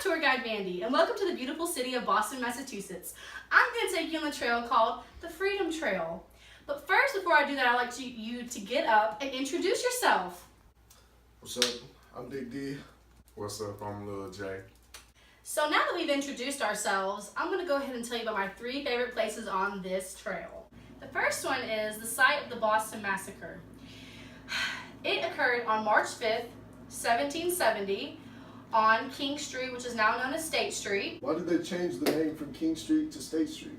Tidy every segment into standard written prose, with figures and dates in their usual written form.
Tour Guide Mandy, and welcome to the beautiful city of Boston, Massachusetts. I'm going to take you on the trail called the Freedom Trail. But first, before I do that, I'd like you to get up and introduce yourself. What's up? I'm Big D. What's up? I'm Lil J. So now that we've introduced ourselves, I'm going to go ahead and tell you about my 3 favorite places on this trail. The first one is the site of the Boston Massacre. It occurred on March 5th, 1770 on King Street, which is now known as State Street. Why did they change the name from King Street to State Street?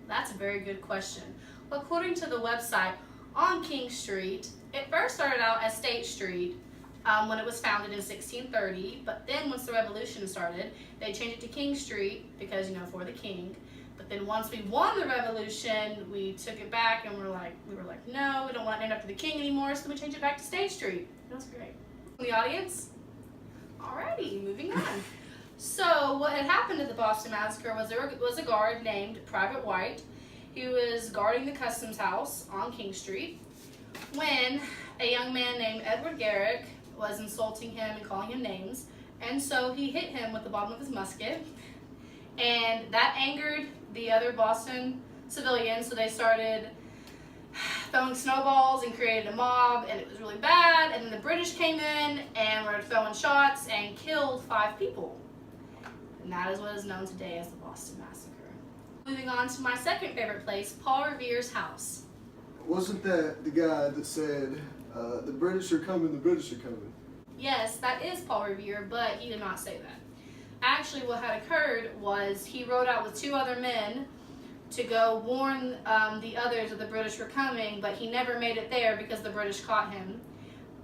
That's a very good question. Well, according to the website, on King Street, it first started out as State Street when it was founded in 1630, but then once the Revolution started, they changed it to King Street because, for the king. But then once we won the Revolution, we took it back and we were like, no, we don't want it named after the king anymore, so we changed it back to State Street. That was great. The audience? Alrighty, moving on. So what had happened at the Boston Massacre was there was a guard named Private White who was guarding the customs house on King Street when a young man named Edward Garrick was insulting him and calling him names, and so he hit him with the bottom of his musket, and that angered the other Boston civilians, so they started throwing snowballs and created a mob, and it was really bad. And then the British came in and were throwing shots and killed 5 people. And that is what is known today as the Boston Massacre. Moving on to my second favorite place, Paul Revere's house. Wasn't that the guy that said, the British are coming, the British are coming? Yes, that is Paul Revere, but he did not say that. Actually, what had occurred was he rode out with 2 other men to go warn the others that the British were coming, but he never made it there because the British caught him.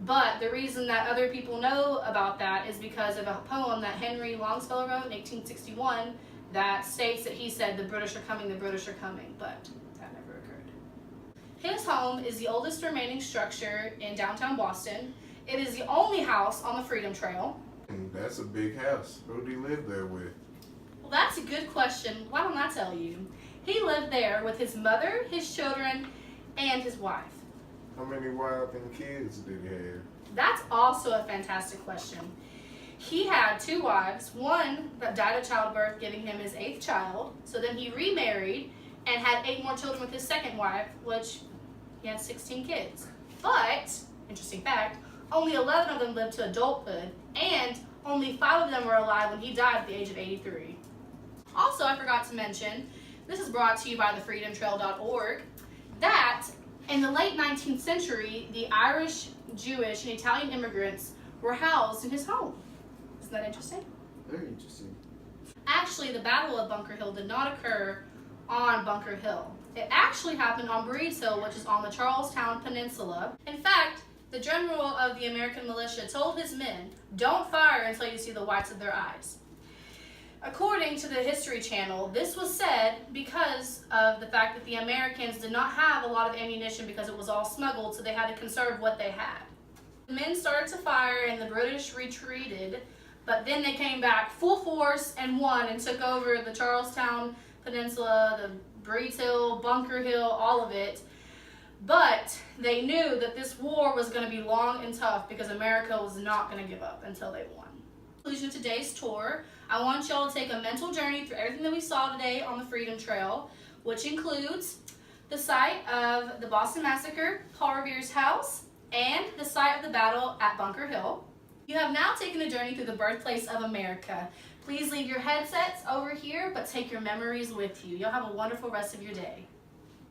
But the reason that other people know about that is because of a poem that Henry Longfellow wrote in 1861 that states that he said the British are coming, but that never occurred. His home is the oldest remaining structure in downtown Boston. It is the only house on the Freedom Trail. That's a big house. Who do you live there with? Well, that's a good question. Why don't I tell you? He lived there with his mother, his children, and his wife. How many wives and kids did he have? That's also a fantastic question. He had 2 wives, one that died of childbirth, giving him his 8th child. So then he remarried and had 8 more children with his second wife, which he had 16 kids. But, interesting fact, only 11 of them lived to adulthood, and only 5 of them were alive when he died at the age of 83. Also, I forgot to mention, this is brought to you by thefreedomtrail.org, that in the late 19th century, the Irish, Jewish, and Italian immigrants were housed in his home. Isn't that interesting? Very interesting. Actually, the Battle of Bunker Hill did not occur on Bunker Hill. It actually happened on Breeds Hill, which is on the Charlestown Peninsula. In fact, the general of the American militia told his men, "Don't fire until you see the whites of their eyes." According to the History Channel, this was said because of the fact that the Americans did not have a lot of ammunition because it was all smuggled, so they had to conserve what they had. The men started to fire and the British retreated, but then they came back full force and won and took over the Charlestown Peninsula, the Breeds Hill, Bunker Hill, all of it. But they knew that this war was going to be long and tough because America was not going to give up until they won. Conclusion of today's tour, I want y'all to take a mental journey through everything that we saw today on the Freedom Trail, which includes the site of the Boston Massacre, Paul Revere's house, and the site of the battle at Bunker Hill. You have now taken a journey through the birthplace of America. Please leave your headsets over here, but take your memories with you. Y'all have a wonderful rest of your day.